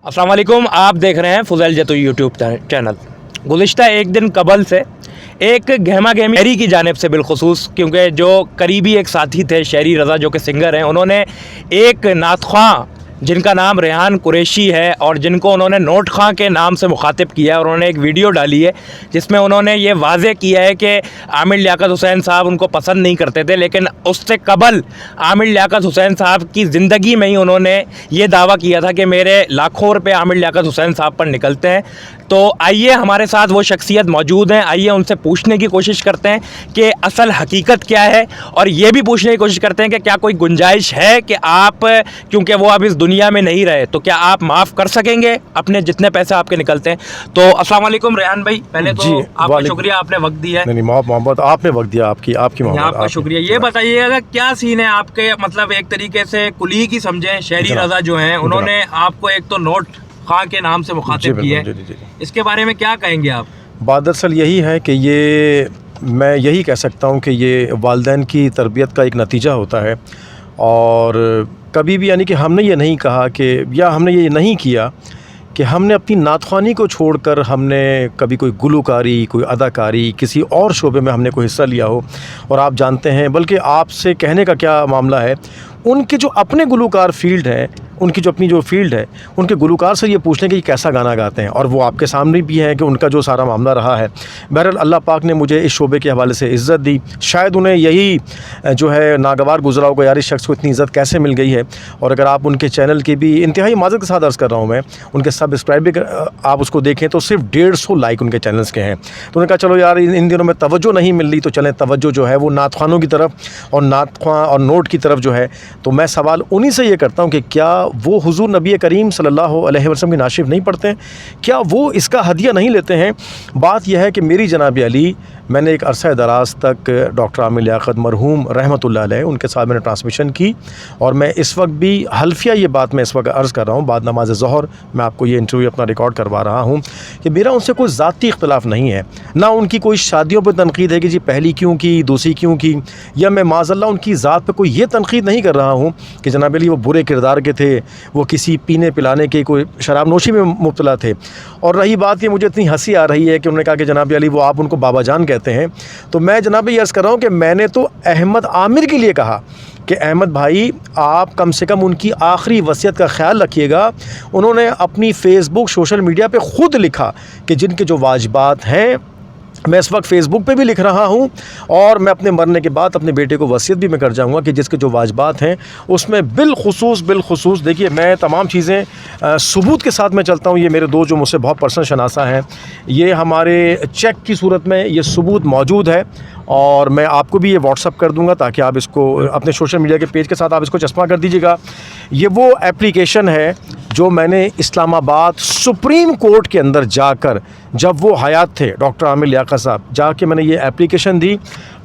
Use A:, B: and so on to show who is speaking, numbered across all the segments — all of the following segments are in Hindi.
A: अस्सलाम वालेकुम, आप देख रहे हैं फुज़ैल जतू यूट्यूब चैनल। गुज़िश्ता एक दिन कबल से एक गहमा गहमी शहरी की जानिब से बिलखुसूस, क्योंकि जो करीबी एक साथी थे शहरी रज़ा जो कि सिंगर हैं, उन्होंने एक नात ख़्वां जिनका नाम रेहान कुरैशी है और जिनको उन्होंने नोट खां के नाम से मुखातिब किया है, और उन्होंने एक वीडियो डाली है जिसमें उन्होंने ये वाज़े किया है कि आमिर लियाकत हुसैन साहब उनको पसंद नहीं करते थे, लेकिन उससे कबल आमिर लियाकत हुसैन साहब की ज़िंदगी में ही उन्होंने ये दावा किया था कि मेरे लाखों रुपए आमिर लियाकत हुसैन साहब पर निकलते हैं। तो आइए, हमारे साथ वो शख्सियत मौजूद हैं, आइए उनसे पूछने की कोशिश करते हैं कि असल हकीकत क्या है, और ये भी पूछने की कोशिश करते हैं कि क्या कोई गुंजाइश है कि आप, क्योंकि वो अब इस दुनिया में नहीं रहे, तो क्या आप माफ़ कर सकेंगे अपने जितने पैसे आपके निकलते हैं। तो अस्सलाम वालेकुम रेहान भाई, पहले तो आपका शुक्रिया, आपने वक्त दिया है।
B: नहीं मोहब्बत आपने वक्त दिया, आपकी
A: आपका शुक्रिया। ये बताइएगा क्या सीन है आपके, मतलब एक तरीके से कुली की समझें, शहरी रज़ा जो हैं उन्होंने आपको एक तो नोट खां के नाम से मुखातिब किया है, इसके बारे में क्या कहेंगे आप?
B: बात दरअसल यही है कि ये मैं यही कह सकता हूँ कि ये वालिदैन की तरबियत का एक नतीजा होता है। और कभी भी यानी कि हमने ये नहीं कहा कि, या हमने ये नहीं किया कि हमने अपनी नातख़्वानी को छोड़कर हमने कभी कोई गुलकारी, कोई अदाकारी, किसी और शोबे में हमने कोई हिस्सा लिया हो। और आप जानते हैं, बल्कि आपसे कहने का क्या मामला है, उनके जो अपने गुलकार फ़ील्ड हैं, उनकी जो अपनी जो फ़ील्ड है, उनके गुलकार से ये पूछने कि कैसा गाना गाते हैं, और वो आपके सामने भी है कि उनका जो सारा मामला रहा है। बहरहाल अल्लाह पाक ने मुझे इस शोबे के हवाले से इज़्ज़त दी, शायद उन्हें यही जो है नागवार गुज़रा होगा, यार इस शख्स को इतनी इज़्ज़त कैसे मिल गई है। और अगर आप उनके चैनल की भी इंतहाई माज़रत के साथ अर्ज़ कर रहा हूँ मैं, उनके सब्सक्राइब भी आप उसको देखें तो सिर्फ 150 लाइक उनके चैनल्स के हैं। तो उन्होंने कहा चलो यार इन दिनों में तवज्जो नहीं मिल रही, तो चलें तवज्जो जो है वो नात ख़्वानों की तरफ और नात ख़्वां और नोट की तरफ जो है। तो मैं सवाल उन्हीं से ये करता हूँ कि क्या वो हुज़ूर नबी करीम सल्लल्लाहु अलैहि वसल्लम की नाशिफ नहीं पढ़ते हैं? क्या वो इसका हदिया नहीं लेते हैं? बात यह है कि मेरी जनाब अली, मैंने एक अरसा दराज तक डॉक्टर आमिर लियाकत मरहूम रहमतुल्लाह अलैह उनके साथ मैंने ट्रांसमिशन की, और मैं इस वक्त भी हल्फिया ये बात मैं इस वक्त अर्ज़ कर रहा हूँ, बाद नमाज ज़ोहर मैं आपको ये इंटरव्यू अपना रिकॉर्ड करवा रहा हूँ कि मेरा उनसे कोई ज़ाती इख्तलाफ नहीं है, ना उनकी कोई शादियों पर तनकीद है कि जी पहली क्यों की, दूसरी क्यों की, या मैं माज़अल्लाह उनकी ज़ात पर कोई ये तनकीद नहीं कर रहा हूँ कि जनाब अली वो बुरे किरदार के थे, वो किसी पीने पिलाने के, कोई शराब नोशी में मुब्तला थे। और रही बात ये, मुझे इतनी हंसी आ रही है कि उन्होंने कहा कि जनाब अली वो आप उनको बाबा जान कहते हैं, तो मैं जनाब ये अर्ज़ कर रहा हूँ कि मैंने तो अहमद आमिर के लिए कहा कि अहमद भाई आप कम से कम उनकी आखिरी वसीयत का ख्याल रखिएगा। उन्होंने अपनी फ़ेसबुक सोशल मीडिया पे ख़ुद लिखा कि जिनके जो वाजिबात हैं, मैं इस वक्त फ़ेसबुक पे भी लिख रहा हूँ, और मैं अपने मरने के बाद अपने बेटे को वसीयत भी मैं कर जाऊँगा कि जिसके जो वाजिबात हैं उसमें बिलखुसूस देखिए, मैं तमाम चीज़ें सबूत के साथ मैं चलता हूँ। ये मेरे दो जो मुझसे बहुत पर्सनल शनासा हैं, ये हमारे चेक की सूरत में ये सबूत मौजूद है, और मैं आपको भी ये व्हाट्सअप कर दूँगा ताकि आप इसको अपने सोशल मीडिया के पेज के साथ आप इसको चस्पा कर दीजिएगा। ये वो एप्लीकेशन है जो मैंने इस्लामाबाद सुप्रीम कोर्ट के अंदर जाकर, जब वो हयात थे डॉक्टर आमिर लियाकत साहब, जाके मैंने ये एप्लीकेशन दी।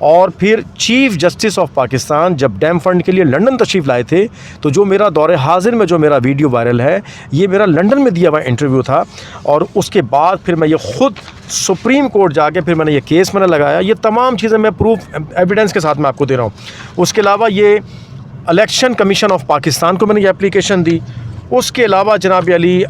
B: और फिर चीफ़ जस्टिस ऑफ पाकिस्तान जब डैम फंड के लिए लंदन तशरीफ़ लाए थे, तो जो मेरा दौरे हाजिर में जो मेरा वीडियो वायरल है, ये मेरा लंदन में दिया हुआ इंटरव्यू था। और उसके बाद फिर मैं ये ख़ुद सुप्रीम कोर्ट जाके फिर मैंने ये केस मैंने लगाया। ये तमाम चीज़ें मैं प्रूफ एविडेंस के साथ मैं आपको दे रहा हूँ। उसके अलावा ये इलेक्शन कमीशन ऑफ पाकिस्तान को मैंने ये एप्लीकेशन दी। उसके अलावा जनाब अली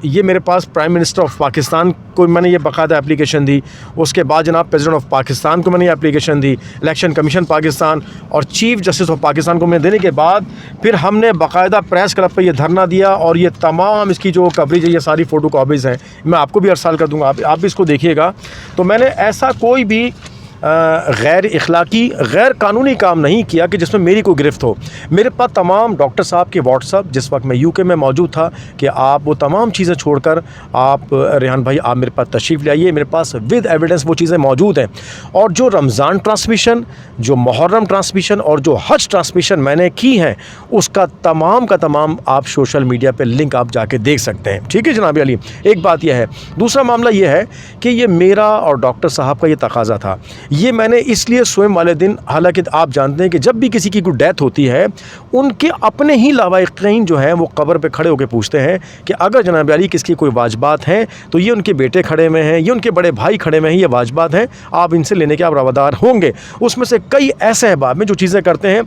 B: ये मेरे पास प्राइम मिनिस्टर ऑफ पाकिस्तान को मैंने ये बाकायदा एप्लीकेशन दी। उसके बाद जनाब प्रेसिडेंट ऑफ पाकिस्तान को मैंने ये एप्लीकेशन दी, इलेक्शन कमीशन पाकिस्तान और चीफ़ जस्टिस ऑफ पाकिस्तान को मैंने देने के बाद फिर हमने बाकायदा प्रेस क्लब पे ये धरना दिया। और ये तमाम इसकी जो कवरेज है, ये सारी फ़ोटो कॉपीज़ हैं, मैं आपको भी अरसाल कर दूँगा, आप भी इसको देखिएगा। तो मैंने ऐसा कोई भी गैर इखलाकी, गैर कानूनी काम नहीं किया कि जिसमें मेरी कोई गिरफ्त हो। मेरे पास तमाम डॉक्टर साहब के व्हाट्सअप, जिस वक्त मैं यूके में मौजूद था, कि आप वो तमाम चीज़ें छोड़कर आप रेहान भाई आप मेरे पास तशरीफ़ ले आइए, मेरे पास विद एविडेंस वो चीज़ें मौजूद हैं। और जो रमज़ान ट्रांसमिशन, जो मुहर्रम ट्रांसमिशन और जो हज ट्रांसमिशन मैंने की हैं, उसका तमाम का तमाम आप सोशल मीडिया पर लिंक आप जाके देख सकते हैं। ठीक है जनाब अली, एक बात यह है। दूसरा मामला ये है कि ये मेरा और डॉक्टर साहब का ये तकाज़ा था। ये मैंने इसलिए स्वयं वाले दिन, हालांकि आप जानते हैं कि जब भी किसी की कोई डेथ होती है, उनके अपने ही लावारिकीन जो हैं वो कब्र पे खड़े होकर पूछते हैं कि अगर जनाब अली किसकी कोई वाजिबात हैं तो ये उनके बेटे खड़े में हैं, ये उनके बड़े भाई खड़े में हैं, ये वाजिबात हैं, आप इनसे लेने के आप रवादार होंगे। उसमें से कई ऐसे अहबाब में जो चीज़ें करते हैं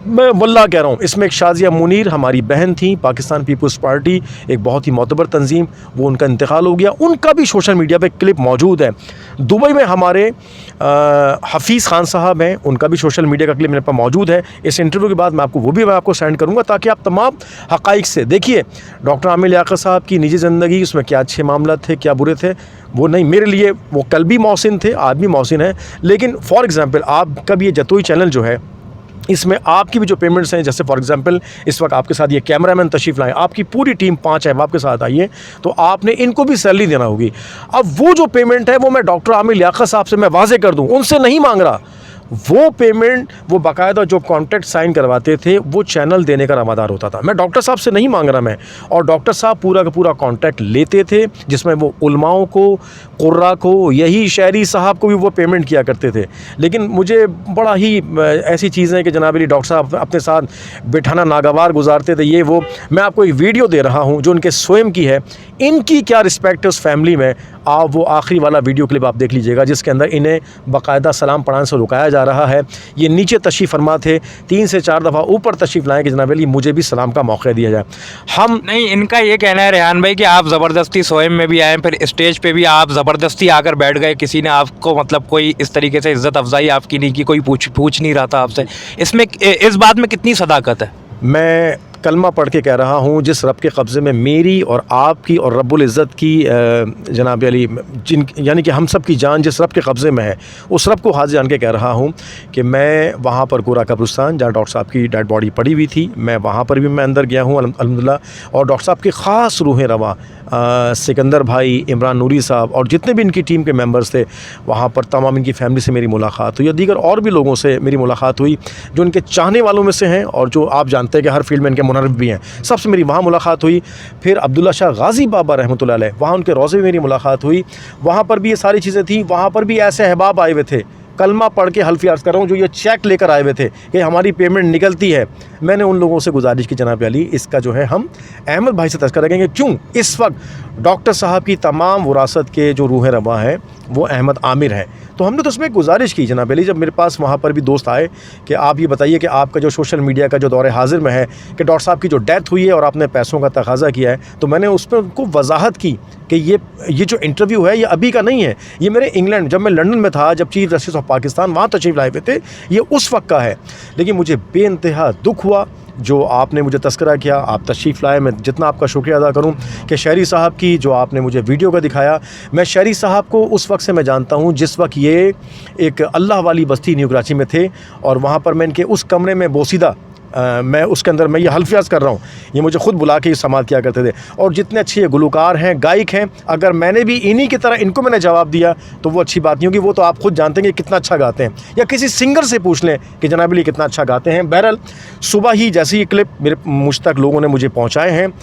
B: मैं वल्लाह कह रहा हूँ, इसमें एक शाजिया मुनीर हमारी बहन थी, पाकिस्तान पीपल्स पार्टी एक बहुत ही मोतबर तंजीम, वो उनका इंतकाल हो गया, उनका भी सोशल मीडिया पे क्लिप मौजूद है। दुबई में हमारे हफीज़ खान साहब हैं, उनका भी सोशल मीडिया का क्लिप मेरे पास मौजूद है। इस इंटरव्यू के बाद मैं आपको सेंड करूँगा ताकि आप तमाम हक़ाइक़ से देखिए डॉक्टर आमिर लियाक़त साहब की निजी ज़िंदगी, उसमें क्या अच्छे मामला थे, क्या बुरे थे, वो नहीं मेरे लिए वो कल भी मोहसिन थे, आज भी मोहसिन है। लेकिन फॉर एग्ज़ाम्पल आपका भी ये जतोई चैनल जो है, इसमें आपकी भी जो पेमेंट्स हैं, जैसे फॉर एग्जांपल इस वक्त आपके साथ ये कैमरामैन तशरीफ़ लाएँ, आपकी पूरी टीम 5 अहबाब के साथ आई है, तो आपने इनको भी सैलरी देना होगी। अब वो जो पेमेंट है वो मैं डॉक्टर आमिर लियाक़त साहब से मैं वाज़े कर दूँ, उनसे नहीं मांग रहा। वो पेमेंट वो बाकायदा जो कॉन्ट्रैक्ट साइन करवाते थे वो चैनल देने का रवादार होता था। मैं डॉक्टर साहब से नहीं मांग रहा मैं, और डॉक्टर साहब पूरा का पूरा कॉन्ट्रैक्ट लेते थे, जिसमें वो उलमाओं को, कुर्रा को, यही शहरी साहब को भी वो पेमेंट किया करते थे। लेकिन मुझे बड़ा ही ऐसी चीज़ें हैं कि जनाब अली डॉक्टर साहब अपने साथ बिठाना नागवार गुजारते थे, ये वो। मैं आपको एक वीडियो दे रहा हूँ जो उनके स्वयं की है, इनकी क्या रिस्पेक्ट है उस फैमिली में। आप वो आखिरी वाला वीडियो क्लिप आप देख लीजिएगा, जिसके अंदर इन्हें बाकायदा सलाम पढ़ाने से रुकाया जा रहा है। ये नीचे तशरीफ़ फरमा थे, 3 से 4 दफ़ा ऊपर तशरीफ़ लाएँ कि जनाब अली मुझे भी सलाम का मौका दिया जाए। हम
A: नहीं, इनका ये कहना है रेहान भाई कि आप ज़बरदस्ती स्वयं में भी आए, फिर स्टेज पे भी आप ज़बरदस्ती आकर बैठ गए, किसी ने आपको मतलब कोई इस तरीके से इज़्ज़त अफजाई आपकी नहीं की, कोई पूछ नहीं रहा था आपसे। इसमें इस बात में कितनी सदाकत है?
B: मैं कलमा पढ़ के कह रहा हूँ, जिस रब के कब्ज़े में मेरी और आपकी और रब्बुल इज़्ज़त की जनाब अली जिन यानी कि हम सब की जान जिस रब के कब्ज़े में है, उस रब को हाज़िर जान के कह रहा हूँ कि मैं वहाँ पर गोरा कब्रिस्तान जहाँ डॉक्टर साहब की डेड बॉडी पड़ी हुई थी, मैं वहाँ पर भी मैं अंदर गया हूँ अल्हम्दुलिल्लाह। और डॉक्टर साहब के ख़ास रूहें रवा सिकंदर भाई, इमरान नूरी साहब और जितने भी इनकी टीम के मेंबर्स थे, वहाँ पर तमाम इनकी फैमिली से मेरी मुलाकात हुई, या दीगर और भी लोगों से मेरी मुलाकात हुई जो इनके चाहने वालों में से हैं और जो आप जानते हैं कि हर फील्ड में इनके मुनर्रिफ भी हैं, सबसे मेरी वहाँ मुलाकात हुई। फिर अब्दुल्ला शाह गाज़ी बाबा रहमतुल्लाह अलैह, वहाँ उनके रोज़े में मेरी मुलाकात हुई, वहाँ पर भी ये सारी चीज़ें थी। वहाँ पर भी ऐसे अहबाब आए हुए थे, कलमा पढ़ के हल्फ़ी अर्ज़ कर रहा हूँ, जो ये चेक लेकर आए हुए थे कि हमारी पेमेंट निकलती है। मैंने उन लोगों से गुजारिश की, जनाब अली इसका जो है हम अहमद भाई से तज़किरा करेंगे, क्यों इस वक्त डॉक्टर साहब की तमाम विरासत के जो रूह रवा हैं वो अहमद आमिर हैं। तो हमने तो उसमें गुजारिश की जनाब अली, जब मेरे पास वहाँ पर भी दोस्त आए कि आप ये बताइए कि आपका जो सोशल मीडिया का जो दौर हाजिर में है कि डॉक्टर साहब की जो डेथ हुई है और आपने पैसों का तकाजा किया है, तो मैंने उस पर उनको वजाहत की कि ये जो इंटरव्यू है ये अभी का नहीं है, ये मेरे इंग्लैंड जब मैं लंदन में था, जब चीफ जस्टिस ऑफ पाकिस्तान वहाँ तशरीफ़ लाए हुए थे, ये उस वक्त का है। लेकिन मुझे बेइंतहा दुख हुआ जो आपने मुझे तस्करा किया, आप तशरीफ़ लाए, मैं जितना आपका शुक्रिया अदा करूं कि शहरी साहब की जो आपने मुझे वीडियो का दिखाया। मैं शहरी साहब को उस वक्त से मैं जानता हूं जिस वक्त ये एक अल्लाह वाली बस्ती न्यू कराची में थे, और वहाँ पर मैं इनके उस कमरे में बोसीदा मैं उसके अंदर मैं ये हल्फियाज़ कर रहा हूँ, ये मुझे खुद बुला के समात किया करते थे। और जितने अच्छे गुलकार हैं, गायक हैं, अगर मैंने भी इन्हीं की तरह इनको मैंने जवाब दिया तो वो अच्छी बात नहीं होगी। वो तो आप खुद जानते हैं कि कितना अच्छा गाते हैं, या किसी सिंगर से पूछ लें कि जनाब अली कितना अच्छा गाते हैं। बहरहाल सुबह ही जैसे ये क्लिप मेरे मुझ तक लोगों ने मुझे पहुँचाए हैं,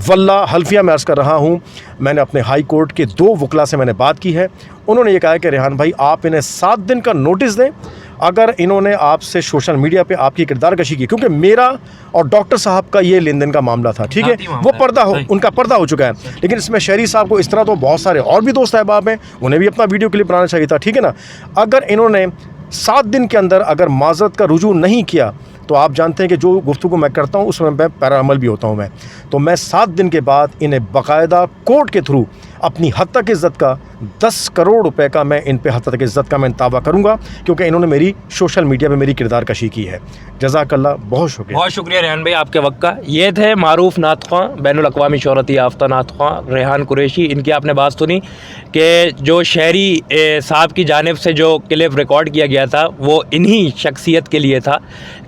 B: वल्ला हल्फिया मैं अर्ज़ कर रहा हूँ, मैंने अपने हाई कोर्ट के 2 वकला से मैंने बात की है। उन्होंने ये कहा कि रेहान भाई आप इन्हें 7 दिन का नोटिस दें, अगर इन्होंने आपसे सोशल मीडिया पे आपकी किरदार कशी की, क्योंकि मेरा और डॉक्टर साहब का ये लेन देन का मामला था, ठीक है, वो पर्दा हो उनका पर्दा हो चुका है। लेकिन इसमें शहरी साहब को इस तरह तो बहुत सारे और भी दोस्त अहबाब हैं, उन्हें भी अपना वीडियो क्लिप बनाना चाहिए था, ठीक है ना। अगर इन्होंने 7 दिन के अंदर अगर माजरत का रुजू नहीं किया तो आप जानते हैं कि जो गुफ्तगू मैं करता हूँ उसमें मैं पैरा अमल भी होता हूँ मैं, तो मैं 7 दिन के बाद इन्हें बाकायदा कोर्ट के थ्रू अपनी हद तक इज़्ज़त का 10 करोड़ रुपए का मैं इन पे हद तक इज़्ज़त का मैं दावा करूँगा, क्योंकि इन्होंने मेरी सोशल मीडिया पे मेरी किरदार कशी की है। जज़ाकल्लाह, बहुत शुक्रिया।
A: बहुत शुक्रिया रेहान भाई आपके वक्त का। ये थे मारूफ नात ख्वां, बैनुल अक़वामी शोहरत याफ्ता नात ख्वां रेहान कुरैशी। इनकी आपने बात सुनी कि जो शहरी साहब की जानिब से जो क्लिप रिकॉर्ड किया गया था वो इन्हीं शख्सियत के लिए था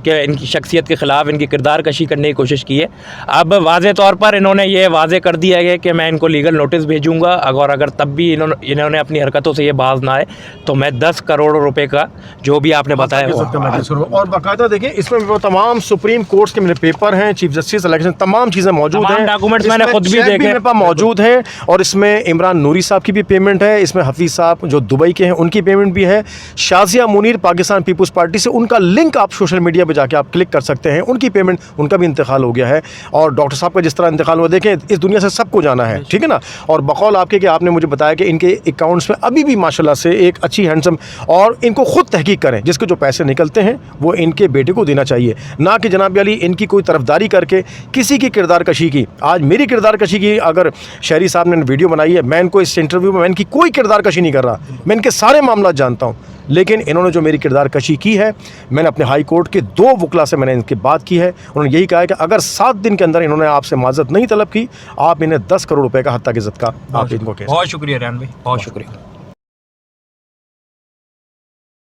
A: कि इनकी शख्सियत के ख़िलाफ़ इनकी किरदार कशी करने की कोशिश की है। अब वाज़े तौर पर इन्होंने ये वाज़े कर दिया है कि मैं इनको लीगल नोटिस भेजूँगा, अगर तब भी इन्होंने अपनी हरकतों से ये बाज ना आए तो मैं 10 करोड़ रुपए का जो भी आपने बताया
B: और बाकायदा देखिए इसमें वो तमाम सुप्रीम कोर्ट के मेरे पेपर हैं, चीफ जस्टिस इलेक्शन तमाम चीज़ें मौजूद हैं,
A: डॉक्यूमेंट्स मैंने खुद भी देखे
B: मेरे पास मौजूद हैं। और इसमें इमरान नूरी साहब की भी पेमेंट है, इसमें हफीज़ साहब जो दुबई के हैं उनकी पेमेंट भी है, शाजिया मुनीर पाकिस्तान पीपल्स पार्टी से, उनका लिंक आप सोशल मीडिया पे जाके आप क्लिक कर सकते हैं। उनकी पेमेंट, उनका भी इंतकाल हो गया है और डॉक्टर साहब का जिस तरह इंतकाल हुआ, देखें इस दुनिया से सबको जाना है, ठीक है ना। और बकौल आपके कि आपने मुझे बताया कि इनके अकाउंट्स में अभी भी माशाल्लाह से एक अच्छी हैंडसम, और इनको खुद तहकीक करें, जिसके जो पैसे निकलते हैं वो इनके बेटे को देना चाहिए, ना कि जनाब अली इनकी कोई तरफदारी करके किसी की किरदार कशी की। आज मेरी किरदार कशी की अगर शहरी साहब ने वीडियो बनाई है, मैं इनको इस इंटरव्यू में मैं इनकी कोई किरदार कशी नहीं कर रहा, मैं इनके सारे मामला जानता हूँ, लेकिन इन्होंने जो मेरी किरदार कशी की है, मैंने अपने हाई कोर्ट के 2 वकला से मैंने इनकी बात की है। उन्होंने यही कहा है कि अगर 7 दिन के अंदर इन्होंने आपसे माजरत नहीं तलब की, आप इन्हें 10 करोड़ रुपए का हत्या की ज़द का आप इनको कहें।
A: बहुत शुक्रिया रेहान भाई, बहुत शुक्रिया।